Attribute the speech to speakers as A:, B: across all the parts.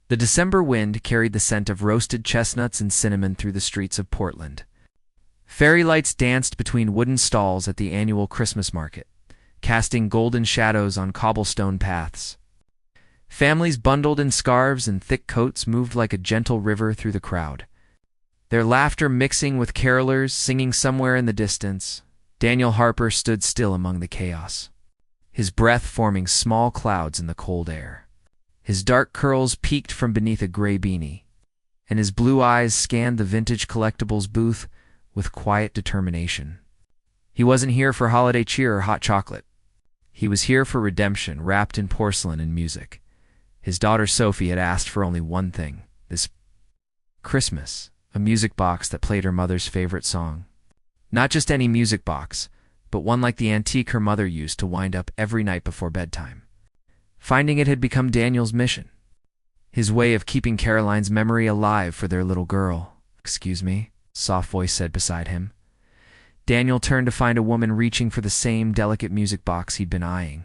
A: The December wind carried the scent of roasted chestnuts and cinnamon through the streets of Portland. Fairy lights danced between wooden stalls at the annual Christmas market, casting golden shadows on cobblestone paths. Families bundled in scarves and thick coats moved like a gentle river through the crowd, their laughter mixing with carolers singing somewhere in the distance. Daniel Harper stood still among the chaos, his breath forming small clouds in the cold air. His dark curls peeked from beneath a gray beanie, and his blue eyes scanned the vintage collectibles booth with quiet determination. He wasn't here for holiday cheer or hot chocolate. He was here for redemption, wrapped in porcelain and music. His daughter Sophie had asked for only one thing this Christmas, a music box that played her mother's favorite song. Not just any music box, but one like the antique her mother used to wind up every night before bedtime. Finding it had become Daniel's mission, his way of keeping Caroline's memory alive for their little girl. "Excuse me," a soft voice said beside him. Daniel turned to find a woman reaching for the same delicate music box he'd been eyeing.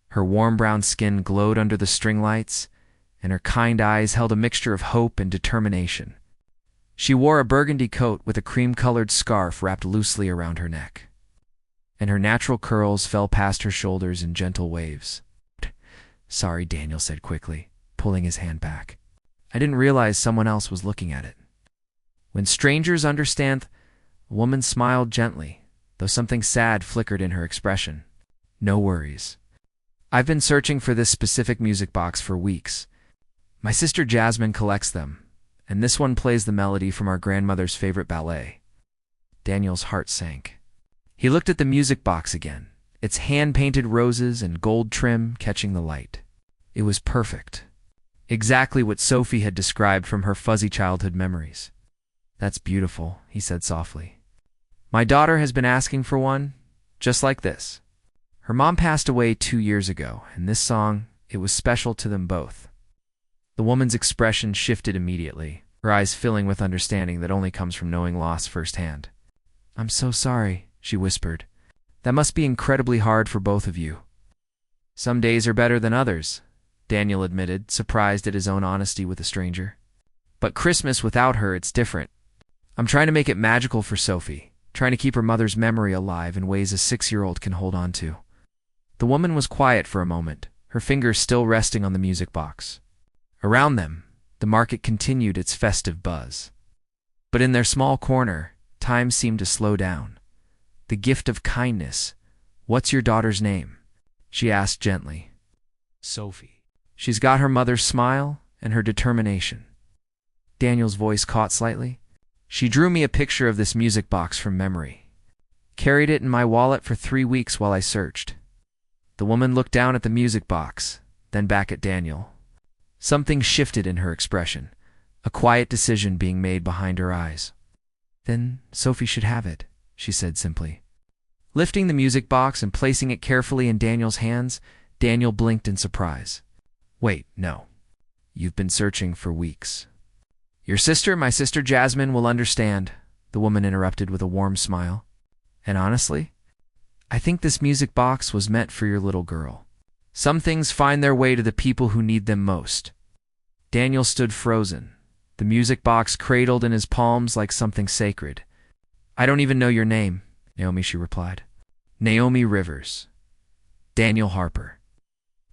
A: Her warm brown skin glowed under the string lights, and her kind eyes held a mixture of hope and determination. She wore a burgundy coat with a cream-colored scarf wrapped loosely around her neck, and her natural curls fell past her shoulders in gentle waves. "Sorry," Daniel said quickly, pulling his hand back. "I didn't realize someone else was looking at it." When strangers understand, the woman smiled gently, though something sad flickered in her expression. "No worries. I've been searching for this specific music box for weeks. My sister Jasmine collects them, and this one plays the melody from our grandmother's favorite ballet." Daniel's heart sank. He looked at the music box again, its hand-painted roses and gold trim catching the light. It was perfect. Exactly what Sophie had described from her fuzzy childhood memories. "That's beautiful," he said softly. "My daughter has been asking for one, just like this. Her mom passed away 2 years ago, and this song, it was special to them both." The woman's expression shifted immediately, her eyes filling with understanding that only comes from knowing loss firsthand. "I'm so sorry," she whispered. "That must be incredibly hard for both of you." "Some days are better than others," Daniel admitted, surprised at his own honesty with a stranger. "But Christmas without her, it's different. I'm trying to make it magical for Sophie, trying to keep her mother's memory alive in ways a 6-year-old can hold on to." The woman was quiet for a moment, her fingers still resting on the music box. Around them, the market continued its festive buzz. But in their small corner, time seemed to slow down. "The gift of kindness. What's your daughter's name?" she asked gently. "Sophie. She's got her mother's smile and her determination." Daniel's voice caught slightly. "She drew me a picture of this music box from memory. Carried it in my wallet for 3 weeks while I searched." The woman looked down at the music box, then back at Daniel. Something shifted in her expression, a quiet decision being made behind her eyes. "Then Sophie should have it," she said simply. Lifting the music box and placing it carefully in Daniel's hands, Daniel blinked in surprise. "Wait, no. You've been searching for weeks." "Your sister, my sister Jasmine, will understand," the woman interrupted with a warm smile. "And honestly, I think this music box was meant for your little girl. Some things find their way to the people who need them most." Daniel stood frozen, the music box cradled in his palms like something sacred. "I don't even know your name, Naomi," she replied. "Naomi Rivers. Daniel Harper."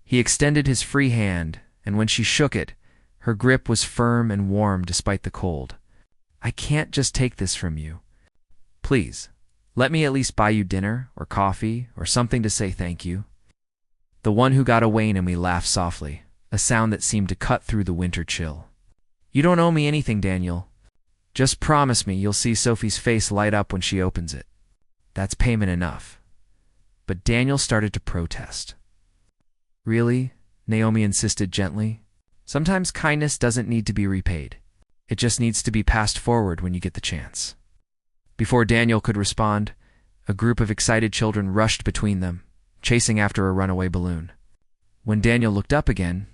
A: He extended his free hand, and when she shook it, her grip was firm and warm despite the cold. "I can't just take this from you. Please, let me at least buy you dinner or coffee or something to say thank you." The one who got Wayne and we laughed softly, a sound that seemed to cut through the winter chill. "You don't owe me anything, Daniel. Just promise me you'll see Sophie's face light up when she opens it. That's payment enough." But Daniel started to protest. "Really?" Naomi insisted gently. "Sometimes kindness doesn't need to be repaid. It just needs to be passed forward when you get the chance." Before Daniel could respond, a group of excited children rushed between them, chasing after a runaway balloon. When Daniel looked up again,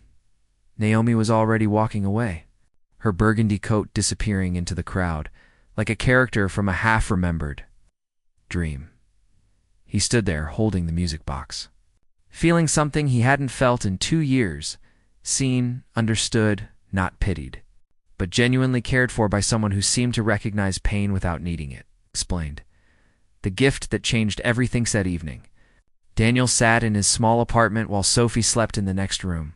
A: Naomi was already walking away, her burgundy coat disappearing into the crowd, like a character from a half-remembered dream. He stood there holding the music box, feeling something he hadn't felt in 2 years, seen, understood, not pitied, but genuinely cared for by someone who seemed to recognize pain without needing it, explained. The gift that changed everything that evening. Daniel sat in his small apartment while Sophie slept in the next room.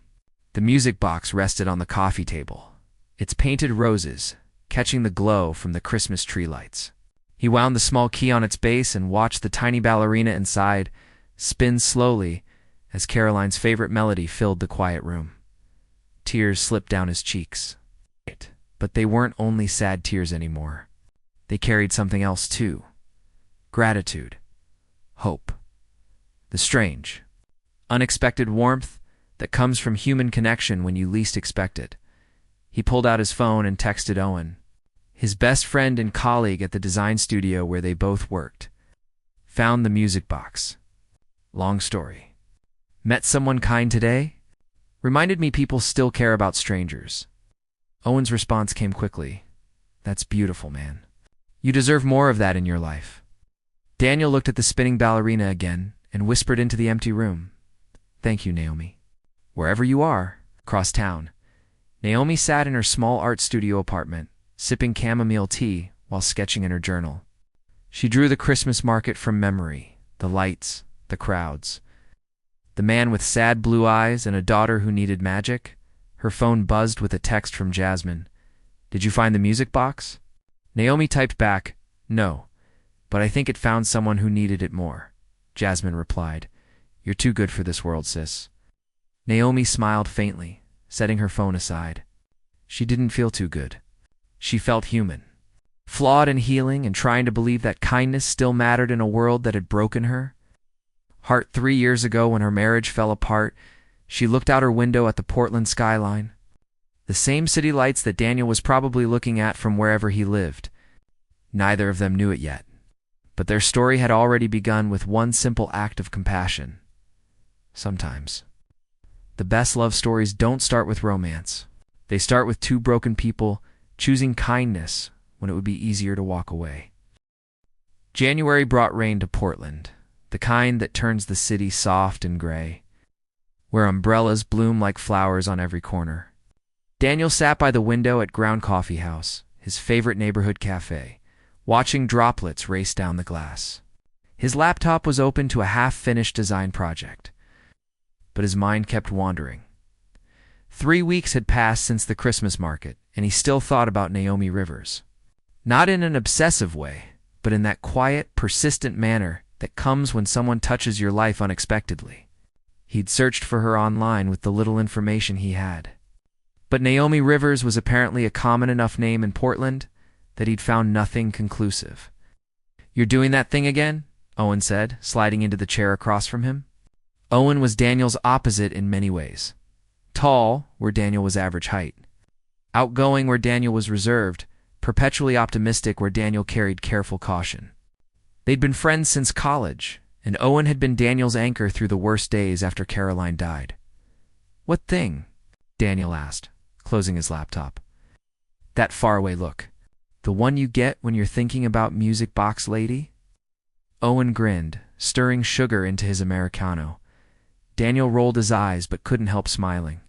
A: The music box rested on the coffee table, its painted roses catching the glow from the Christmas tree lights. He wound the small key on its base and watched the tiny ballerina inside spin slowly as Caroline's favorite melody filled the quiet room. Tears slipped down his cheeks. But they weren't only sad tears anymore. They carried something else too. Gratitude. Hope. The strange, unexpected warmth that comes from human connection when you least expect it. He pulled out his phone and texted Owen, his best friend and colleague at the design studio where they both worked. Found the music box. Long story. Met someone kind today? Reminded me people still care about strangers. Owen's response came quickly. That's beautiful, man. You deserve more of that in your life. Daniel looked at the spinning ballerina again and whispered into the empty room. Thank you, Naomi. Wherever you are, across town, Naomi sat in her small art studio apartment, sipping chamomile tea while sketching in her journal. She drew the Christmas market from memory, the lights, the crowds. The man with sad blue eyes and a daughter who needed magic. Her phone buzzed with a text from Jasmine. Did you find the music box? Naomi typed back, no, but I think it found someone who needed it more. Jasmine replied, You're too good for this world, sis. Naomi smiled faintly, setting her phone aside. She didn't feel too good. She felt human. Flawed and healing and trying to believe that kindness still mattered in a world that had broken her. 3 years ago when her marriage fell apart, she looked out her window at the Portland skyline. The same city lights that Daniel was probably looking at from wherever he lived. Neither of them knew it yet. But their story had already begun with one simple act of compassion. Sometimes. The best love stories don't start with romance. They start with two broken people choosing kindness when it would be easier to walk away. January brought rain to Portland, the kind that turns the city soft and gray, where umbrellas bloom like flowers on every corner. Daniel sat by the window at Ground Coffee House, his favorite neighborhood cafe, watching droplets race down the glass. His laptop was open to a half-finished design project, but his mind kept wandering. 3 weeks had passed since the Christmas market, and he still thought about Naomi Rivers. Not in an obsessive way, but in that quiet, persistent manner that comes when someone touches your life unexpectedly. He'd searched for her online with the little information he had. But Naomi Rivers was apparently a common enough name in Portland that he'd found nothing conclusive. You're doing that thing again? Owen said, sliding into the chair across from him. Owen was Daniel's opposite in many ways. Tall, where Daniel was average height. Outgoing, where Daniel was reserved. Perpetually optimistic, where Daniel carried careful caution. They'd been friends since college, and Owen had been Daniel's anchor through the worst days after Caroline died. What thing? Daniel asked, closing his laptop. That faraway look. The one you get when you're thinking about music box lady? Owen grinned, stirring sugar into his Americano. Daniel rolled his eyes but couldn't help smiling.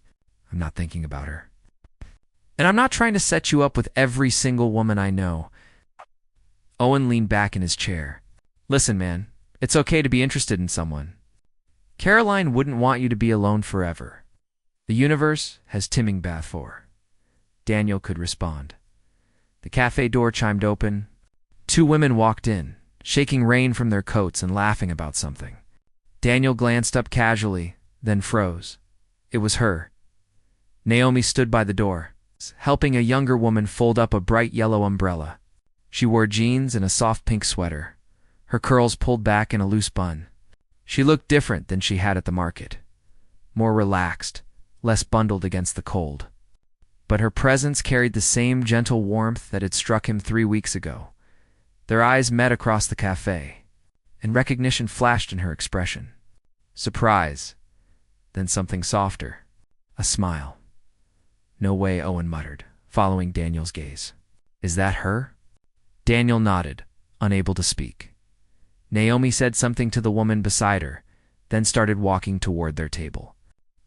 A: I'm not thinking about her. And I'm not trying to set you up with every single woman I know. Owen leaned back in his chair. Listen, man, it's okay to be interested in someone. Caroline wouldn't want you to be alone forever. The universe has timing bath for. Daniel could respond. The cafe door chimed open. 2 women walked in, shaking rain from their coats and laughing about something. Daniel glanced up casually, then froze. It was her. Naomi stood by the door, helping a younger woman fold up a bright yellow umbrella. She wore jeans and a soft pink sweater, her curls pulled back in a loose bun. She looked different than she had at the market. More relaxed, less bundled against the cold. But her presence carried the same gentle warmth that had struck him 3 weeks ago. Their eyes met across the cafe, and recognition flashed in her expression. Surprise, then something softer. A smile. No way, Owen muttered, following Daniel's gaze. Is that her? Daniel nodded, unable to speak. Naomi said something to the woman beside her, then started walking toward their table.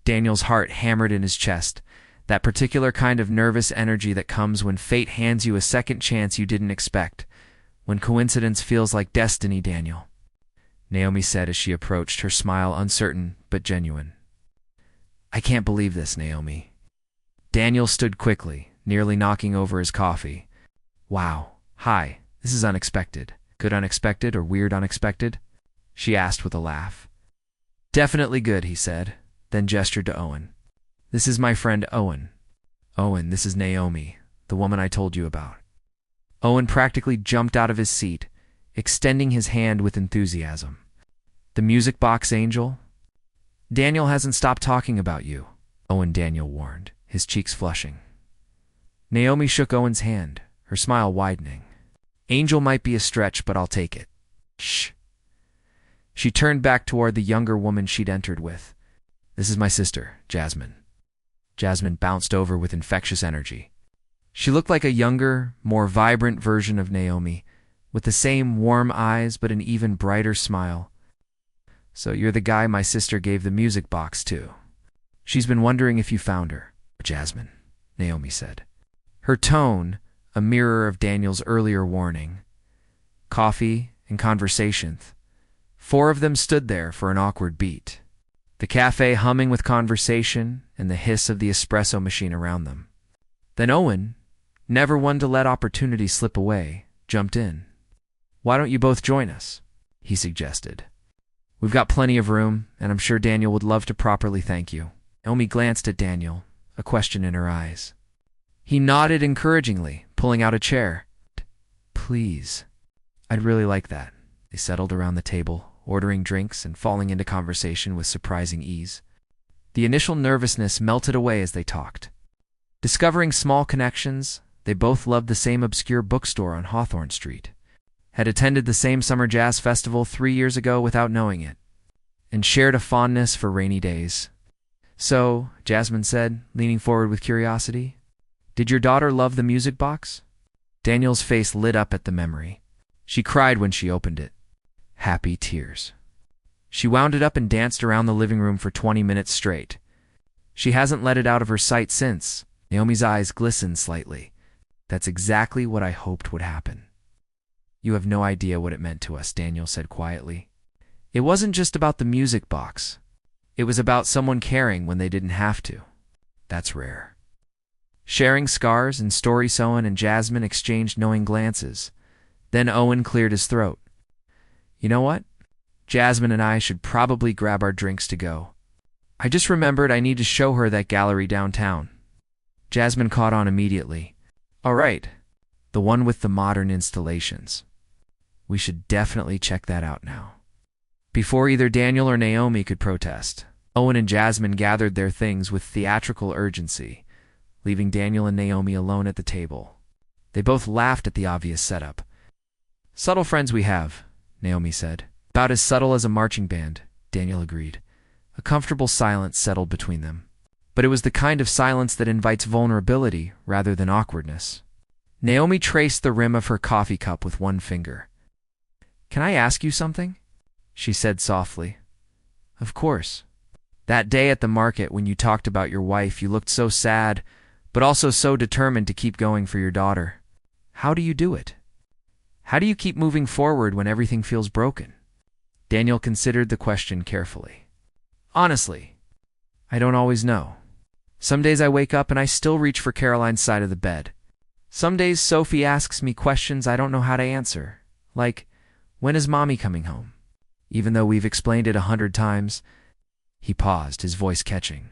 A: Daniel's heart hammered in his chest. That particular kind of nervous energy that comes when fate hands you a second chance you didn't expect, when coincidence feels like destiny, Daniel," Naomi said as she approached, her smile uncertain but genuine. "I can't believe this, Naomi." Daniel stood quickly, nearly knocking over his coffee. "Wow. Hi. This is unexpected. Good unexpected or weird unexpected?" she asked with a laugh. "Definitely good," he said, then gestured to Owen. "This is my friend Owen. Owen, this is Naomi, the woman I told you about." Owen practically jumped out of his seat, extending his hand with enthusiasm. "The music box angel?" "Daniel hasn't stopped talking about you," Owen Daniel warned, his cheeks flushing. Naomi shook Owen's hand, her smile widening. "Angel might be a stretch, but I'll take it." "Shh." She turned back toward the younger woman she'd entered with. "This is my sister, Jasmine." Jasmine bounced over with infectious energy. She looked like a younger, more vibrant version of Naomi, with the same warm eyes but an even brighter smile. "So you're the guy my sister gave the music box to. She's been wondering if you found her." "Jasmine," Naomi said, her tone a mirror of Daniel's earlier warning. Coffee and conversation. 4 of them stood there for an awkward beat, the cafe humming with conversation and the hiss of the espresso machine around them. Then Owen, never one to let opportunity slip away, jumped in. "Why don't you both join us?" he suggested. "We've got plenty of room, and I'm sure Daniel would love to properly thank you." Naomi glanced at Daniel, a question in her eyes. He nodded encouragingly, pulling out a chair. "Please. I'd really like that." They settled around the table, ordering drinks and falling into conversation with surprising ease. The initial nervousness melted away as they talked. Discovering small connections, they both loved the same obscure bookstore on Hawthorne Street, had attended the same summer jazz festival 3 years ago without knowing it, and shared a fondness for rainy days. "So," Jasmine said, leaning forward with curiosity, "did your daughter love the music box?" Daniel's face lit up at the memory. She cried when she opened it. Happy tears. She wound it up and danced around the living room for 20 minutes straight. She hasn't let it out of her sight since. Naomi's eyes glistened slightly. "That's exactly what I hoped would happen." "You have no idea what it meant to us," Daniel said quietly. "It wasn't just about the music box. It was about someone caring when they didn't have to. That's rare." Sharing scars and stories, Owen and Jasmine exchanged knowing glances. Then Owen cleared his throat. "You know what? Jasmine and I should probably grab our drinks to go. I just remembered I need to show her that gallery downtown." Jasmine caught on immediately. "All right, the one with the modern installations. We should definitely check that out now." Before either Daniel or Naomi could protest, Owen and Jasmine gathered their things with theatrical urgency, leaving Daniel and Naomi alone at the table. They both laughed at the obvious setup. "Subtle friends we have," Naomi said. "About as subtle as a marching band," Daniel agreed. A comfortable silence settled between them. But it was the kind of silence that invites vulnerability rather than awkwardness. Naomi traced the rim of her coffee cup with one finger. "Can I ask you something?" she said softly. "Of course. That day at the market when you talked about your wife, you looked so sad, but also so determined to keep going for your daughter. How do you do it? How do you keep moving forward when everything feels broken?" Daniel considered the question carefully. "Honestly, I don't always know. Some days I wake up and I still reach for Caroline's side of the bed. Some days Sophie asks me questions I don't know how to answer, like, when is Mommy coming home? Even though we've explained it 100 times. He paused, his voice catching.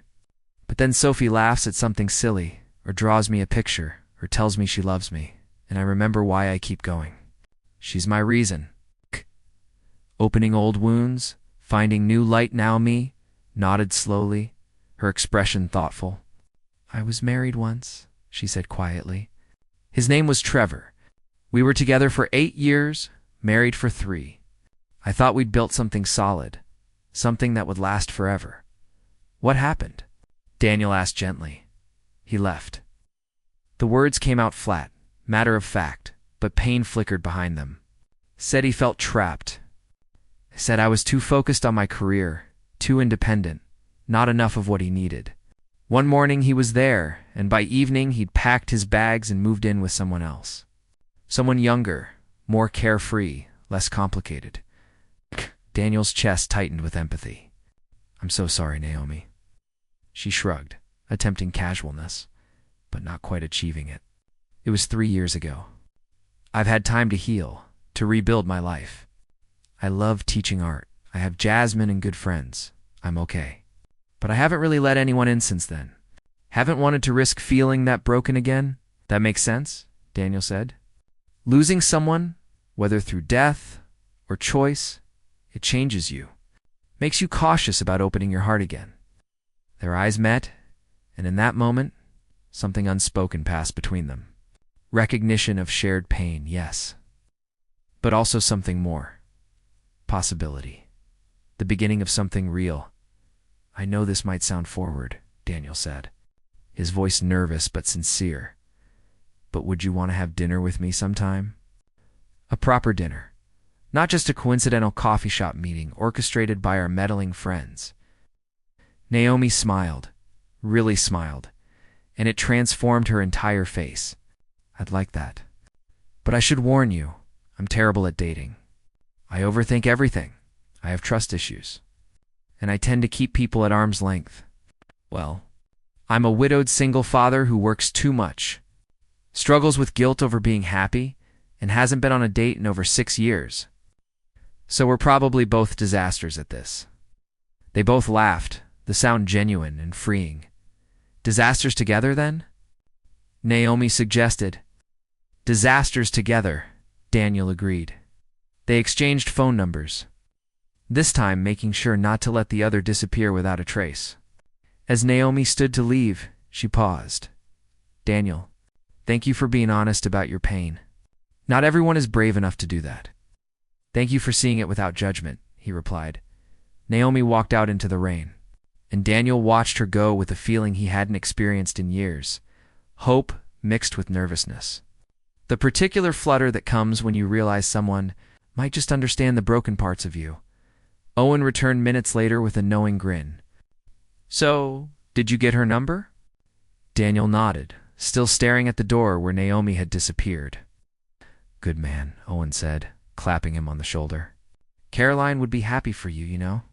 A: "But then Sophie laughs at something silly, or draws me a picture, or tells me she loves me, and I remember why I keep going. She's my reason." Opening old wounds, finding new light. Naomi nodded slowly, her expression thoughtful. "I was married once," she said quietly. "His name was Trevor. We were together for 8 years, married for 3. I thought we'd built something solid, something that would last forever." "What happened?" Daniel asked gently. "He left." The words came out flat, matter of fact, but pain flickered behind them. "Said he felt trapped. Said I was too focused on my career, too independent, not enough of what he needed." One morning he was there, and by evening he'd packed his bags and moved in with someone else. Someone younger, more carefree, less complicated. Daniel's chest tightened with empathy. "I'm so sorry, Naomi." She shrugged, attempting casualness, but not quite achieving it. "It was 3 years ago. I've had time to heal, to rebuild my life. I love teaching art. I have Jasmine and good friends. I'm okay. But I haven't really let anyone in since then. Haven't wanted to risk feeling that broken again." "That makes sense," Daniel said. "Losing someone, whether through death or choice, it changes you. Makes you cautious about opening your heart again." Their eyes met, and in that moment, something unspoken passed between them. Recognition of shared pain, yes. But also something more. Possibility. The beginning of something real. "I know this might sound forward," Daniel said, his voice nervous but sincere. "But would you want to have dinner with me sometime? A proper dinner. Not just a coincidental coffee shop meeting orchestrated by our meddling friends." Naomi smiled, really smiled, and it transformed her entire face. "I'd like that. But I should warn you, I'm terrible at dating. I overthink everything. I have trust issues. And I tend to keep people at arm's length. Well, I'm a widowed single father who works too much, struggles with guilt over being happy, and hasn't been on a date in over 6 years. So we're probably both disasters at this." They both laughed, the sound genuine and freeing. "Disasters together, then?" Naomi suggested. "Disasters together," Daniel agreed. They exchanged phone numbers, this time making sure not to let the other disappear without a trace. As Naomi stood to leave, she paused. "Daniel, thank you for being honest about your pain. Not everyone is brave enough to do that." "Thank you for seeing it without judgment," he replied. Naomi walked out into the rain, and Daniel watched her go with a feeling he hadn't experienced in years. Hope mixed with nervousness. The particular flutter that comes when you realize someone might just understand the broken parts of you. Owen returned minutes later with a knowing grin. "So, did you get her number?" Daniel nodded, still staring at the door where Naomi had disappeared. "Good man," Owen said, clapping him on the shoulder. "Caroline would be happy for you, you know.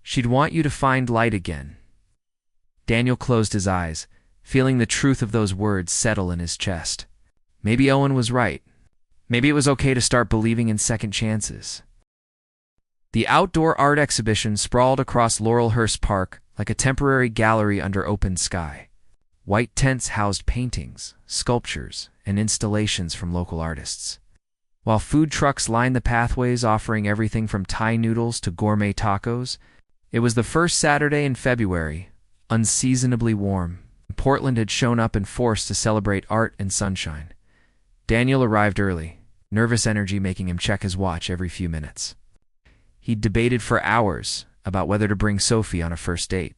A: She'd want you to find light again." Daniel closed his eyes, feeling the truth of those words settle in his chest. Maybe Owen was right. Maybe it was okay to start believing in second chances. The outdoor art exhibition sprawled across Laurelhurst Park like a temporary gallery under open sky. White tents housed paintings, sculptures, and installations from local artists, while food trucks lined the pathways offering everything from Thai noodles to gourmet tacos. It was the first Saturday in February, unseasonably warm. Portland had shown up in force to celebrate art and sunshine. Daniel arrived early, nervous energy making him check his watch every few minutes. He'd debated for hours about whether to bring Sophie on a first date,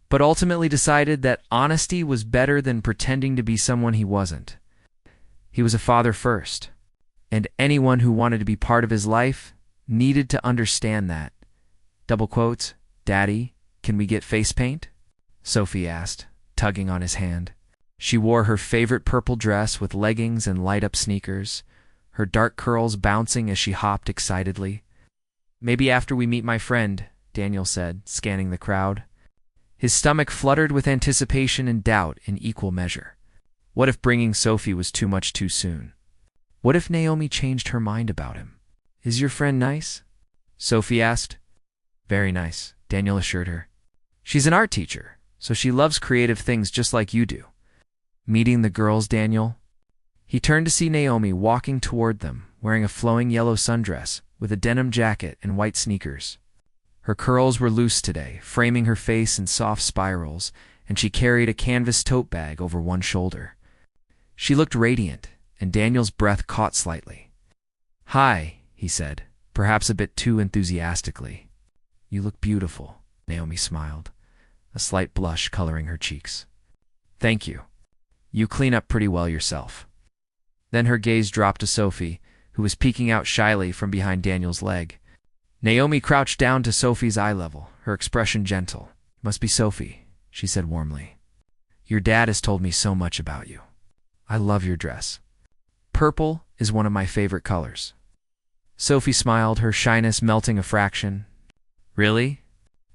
A: but ultimately decided that honesty was better than pretending to be someone he wasn't. He was a father first, and anyone who wanted to be part of his life needed to understand that. Double quotes, "Daddy, can we get face paint?" Sophie asked, tugging on his hand. She wore her favorite purple dress with leggings and light-up sneakers, her dark curls bouncing as she hopped excitedly. "Maybe after we meet my friend," Daniel said, scanning the crowd. His stomach fluttered with anticipation and doubt in equal measure. What if bringing Sophie was too much too soon? What if Naomi changed her mind about him? "Is your friend nice?" Sophie asked. "Very nice," Daniel assured her. "She's an art teacher, so she loves creative things just like you do." "Meeting the girls, Daniel?" He turned to see Naomi walking toward them, wearing a flowing yellow sundress with a denim jacket and white sneakers. Her curls were loose today, framing her face in soft spirals, and she carried a canvas tote bag over one shoulder. She looked radiant, and Daniel's breath caught slightly. "Hi," he said, perhaps a bit too enthusiastically. "You look beautiful," Naomi smiled, a slight blush coloring her cheeks. "Thank you. You clean up pretty well yourself." Then her gaze dropped to Sophie, who was peeking out shyly from behind Daniel's leg. Naomi crouched down to Sophie's eye level, her expression gentle. "Must be Sophie," she said warmly. Your dad has told me so much about you. I love your dress. Purple is one of my favorite colors. Sophie smiled, her shyness melting a fraction. Really?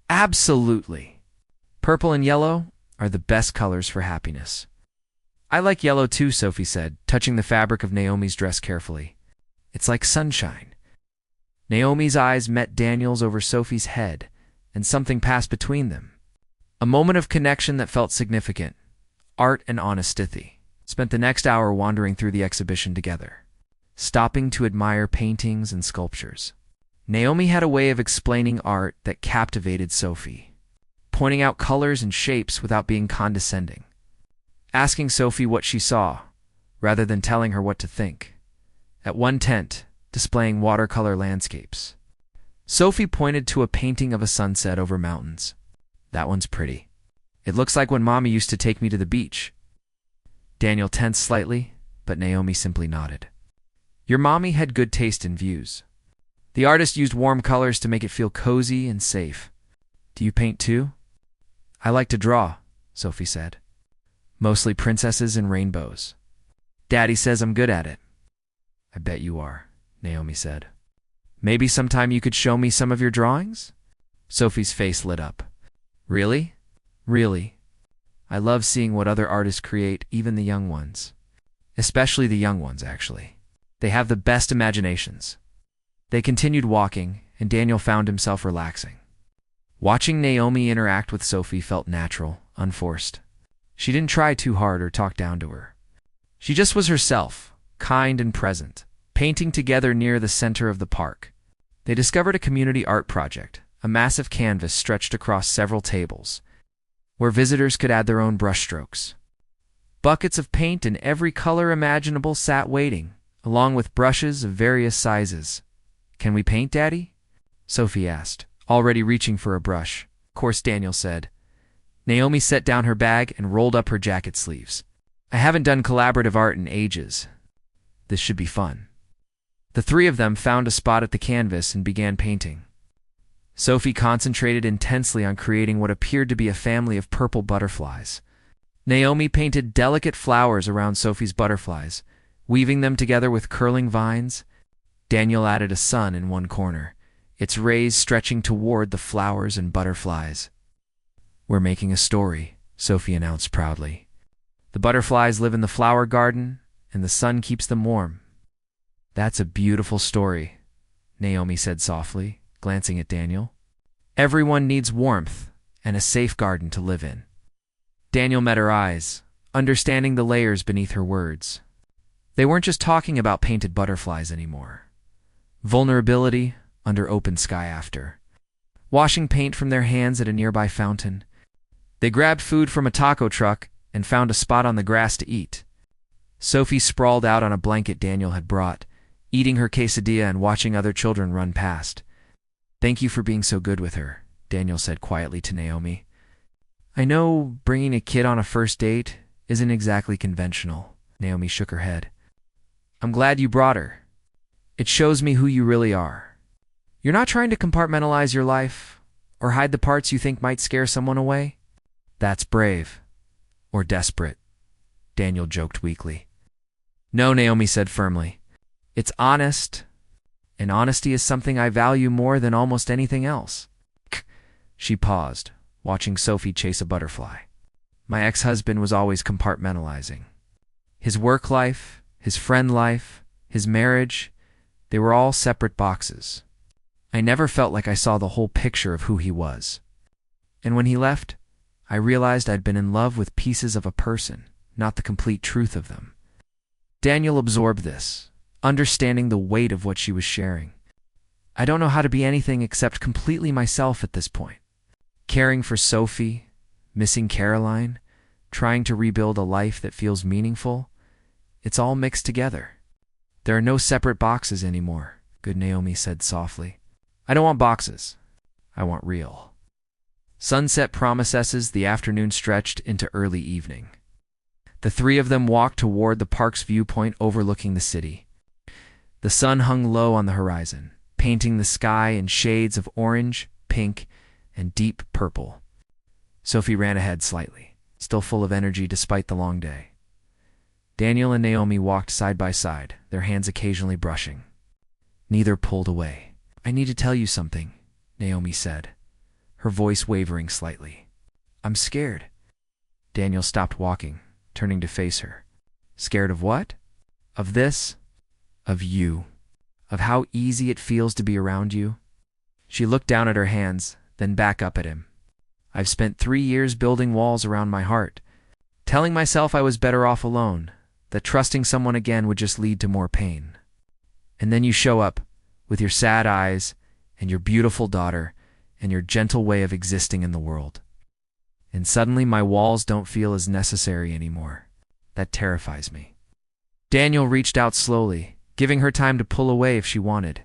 A: Absolutely. Purple and yellow are the best colors for happiness. I like yellow too, Sophie said, touching the fabric of Naomi's dress carefully. It's like sunshine. Naomi's eyes met Daniel's over Sophie's head, and something passed between them. A moment of connection that felt significant. Art and honesty spent the next hour wandering through the exhibition together, stopping to admire paintings and sculptures. Naomi had a way of explaining art that captivated Sophie, pointing out colors and shapes without being condescending, asking Sophie what she saw, rather than telling her what to think. At one tent, displaying watercolor landscapes, Sophie pointed to a painting of a sunset over mountains. That one's pretty. It looks like when Mommy used to take me to the beach. Daniel tensed slightly, but Naomi simply nodded. Your mommy had good taste in views. The artist used warm colors to make it feel cozy and safe. Do you paint too? I like to draw, Sophie said. Mostly princesses and rainbows. Daddy says I'm good at it. I bet you are, Naomi said. Maybe sometime you could show me some of your drawings? Sophie's face lit up. Really? Really? I love seeing what other artists create, even the young ones. Especially the young ones, actually. They have the best imaginations. They continued walking, and Daniel found himself relaxing. Watching Naomi interact with Sophie felt natural, unforced. She didn't try too hard or talk down to her. She just was herself, kind and present, painting together near the center of the park. They discovered a community art project, a massive canvas stretched across several tables, where visitors could add their own brushstrokes. Buckets of paint in every color imaginable sat waiting, along with brushes of various sizes. Can we paint, Daddy? Sophie asked, already reaching for a brush. Of course, Daniel said. Naomi set down her bag and rolled up her jacket sleeves. I haven't done collaborative art in ages. This should be fun. The three of them found a spot at the canvas and began painting. Sophie concentrated intensely on creating what appeared to be a family of purple butterflies. Naomi painted delicate flowers around Sophie's butterflies, weaving them together with curling vines. Daniel added a sun in one corner, its rays stretching toward the flowers and butterflies. We're making a story, Sophie announced proudly. The butterflies live in the flower garden, and the sun keeps them warm. That's a beautiful story, Naomi said softly, glancing at Daniel. Everyone needs warmth and a safe garden to live in. Daniel met her eyes, understanding the layers beneath her words. They weren't just talking about painted butterflies anymore. Vulnerability under open sky after. Washing paint from their hands at a nearby fountain. They grabbed food from a taco truck and found a spot on the grass to eat. Sophie sprawled out on a blanket Daniel had brought, eating her quesadilla and watching other children run past. Thank you for being so good with her, Daniel said quietly to Naomi. I know bringing a kid on a first date isn't exactly conventional. Naomi shook her head. I'm glad you brought her. It shows me who you really are. You're not trying to compartmentalize your life or hide the parts you think might scare someone away. That's brave. Or desperate, Daniel joked weakly. No, Naomi said firmly. It's honest, and honesty is something I value more than almost anything else. She paused, watching Sophie chase a butterfly. My ex-husband was always compartmentalizing. His work life, his friend life, his marriage, they were all separate boxes. I never felt like I saw the whole picture of who he was. And when he left, I realized I'd been in love with pieces of a person, not the complete truth of them. Daniel absorbed this, understanding the weight of what she was sharing. I don't know how to be anything except completely myself at this point. Caring for Sophie, missing Caroline, trying to rebuild a life that feels meaningful, it's all mixed together. There are no separate boxes anymore, good Naomi said softly. I don't want boxes. I want real. Sunset promises the afternoon stretched into early evening. The three of them walked toward the park's viewpoint overlooking the city. The sun hung low on the horizon, painting the sky in shades of orange, pink, and deep purple. Sophie ran ahead slightly, still full of energy despite the long day. Daniel and Naomi walked side by side, their hands occasionally brushing. Neither pulled away. "I need to tell you something," Naomi said, her voice wavering slightly. "I'm scared." Daniel stopped walking, turning to face her. "Scared of what?" "Of this. Of you. Of how easy it feels to be around you." She looked down at her hands, then back up at him. "I've spent 3 years building walls around my heart, telling myself I was better off alone, that trusting someone again would just lead to more pain. And then you show up, with your sad eyes, and your beautiful daughter, and your gentle way of existing in the world. And suddenly my walls don't feel as necessary anymore. That terrifies me." Daniel reached out slowly, giving her time to pull away if she wanted.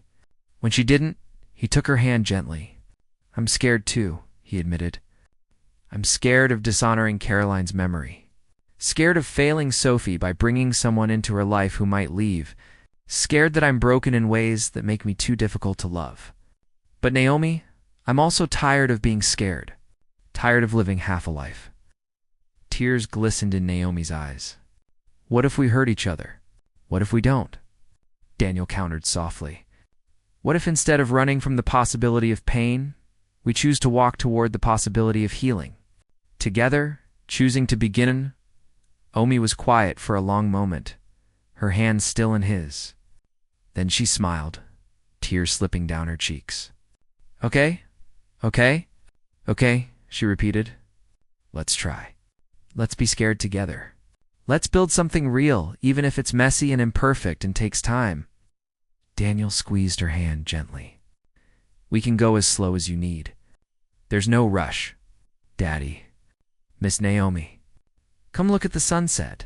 A: When she didn't, he took her hand gently. "I'm scared too," he admitted. "I'm scared of dishonoring Caroline's memory. Scared of failing Sophie by bringing someone into her life who might leave. Scared that I'm broken in ways that make me too difficult to love. But Naomi, I'm also tired of being scared. Tired of living half a life." Tears glistened in Naomi's eyes. "What if we hurt each other? What if we don't?" Daniel countered softly. "What if instead of running from the possibility of pain, we choose to walk toward the possibility of healing? Together, choosing to begin." Naomi was quiet for a long moment, her hand still in his. Then she smiled, tears slipping down her cheeks. "Okay, okay, okay," she repeated. "Let's try. Let's be scared together. Let's build something real, even if it's messy and imperfect and takes time." Daniel squeezed her hand gently. "We can go as slow as you need. There's no rush. Daddy. Miss Naomi. Come look at the sunset."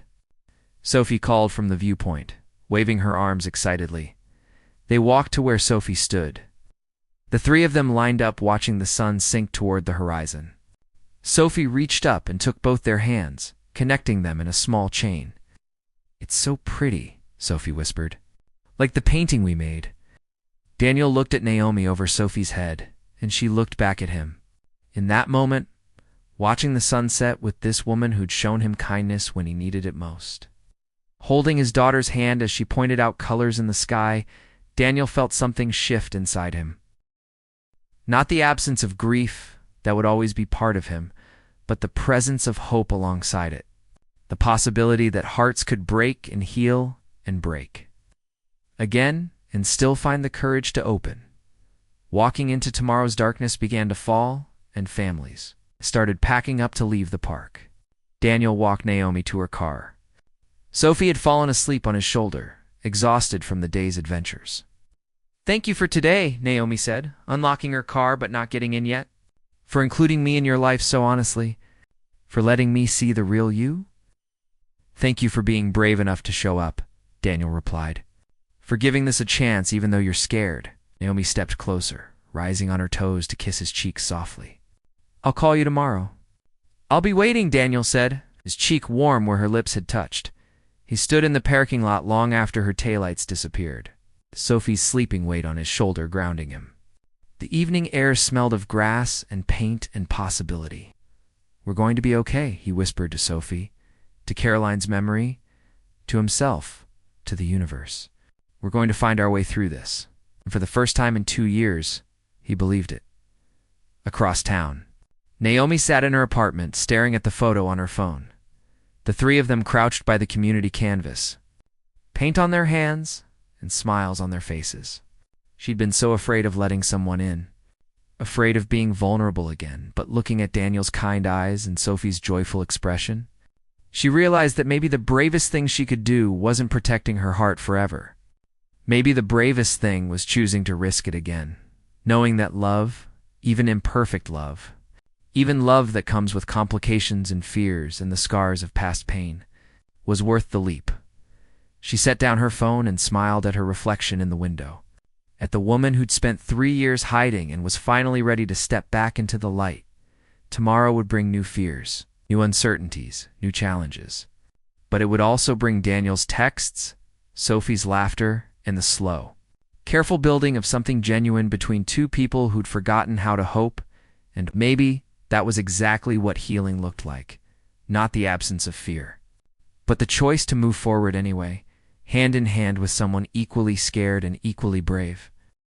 A: Sophie called from the viewpoint, waving her arms excitedly. They walked to where Sophie stood. The 3 of them lined up watching the sun sink toward the horizon. Sophie reached up and took both their hands, connecting them in a small chain. "It's so pretty," Sophie whispered. "Like the painting we made." Daniel looked at Naomi over Sophie's head, and she looked back at him. In that moment, watching the sunset with this woman who'd shown him kindness when he needed it most. Holding his daughter's hand as she pointed out colors in the sky, Daniel felt something shift inside him. Not the absence of grief that would always be part of him, but the presence of hope alongside it. The possibility that hearts could break and heal and break again and still find the courage to open. Walking into tomorrow's darkness began to fall, and families started packing up to leave the park. Daniel walked Naomi to her car. Sophie had fallen asleep on his shoulder, exhausted from the day's adventures. "Thank you for today," Naomi said, unlocking her car but not getting in yet. "For including me in your life so honestly. For letting me see the real you." "Thank you for being brave enough to show up," Daniel replied. "For giving this a chance even though you're scared." Naomi stepped closer, rising on her toes to kiss his cheek softly. "I'll call you tomorrow." "I'll be waiting," Daniel said, his cheek warm where her lips had touched. He stood in the parking lot long after her taillights disappeared, Sophie's sleeping weight on his shoulder grounding him. The evening air smelled of grass and paint and possibility. "We're going to be okay," he whispered to Sophie, to Caroline's memory, to himself, to the universe. "We're going to find our way through this." And for the first time in 2 years, he believed it. Across town, Naomi sat in her apartment, staring at the photo on her phone. The 3 of them crouched by the community canvas, paint on their hands and smiles on their faces. She'd been so afraid of letting someone in, afraid of being vulnerable again, but looking at Daniel's kind eyes and Sophie's joyful expression, she realized that maybe the bravest thing she could do wasn't protecting her heart forever. Maybe the bravest thing was choosing to risk it again, knowing that love, even imperfect love, even love that comes with complications and fears and the scars of past pain, was worth the leap. She set down her phone and smiled at her reflection in the window, at the woman who'd spent 3 years hiding and was finally ready to step back into the light. Tomorrow would bring new fears, new uncertainties, new challenges. But it would also bring Daniel's texts, Sophie's laughter, and the slow, careful building of something genuine between 2 people who'd forgotten how to hope, and maybe That was exactly what healing looked like, not the absence of fear, but the choice to move forward anyway, hand in hand with someone equally scared and equally brave.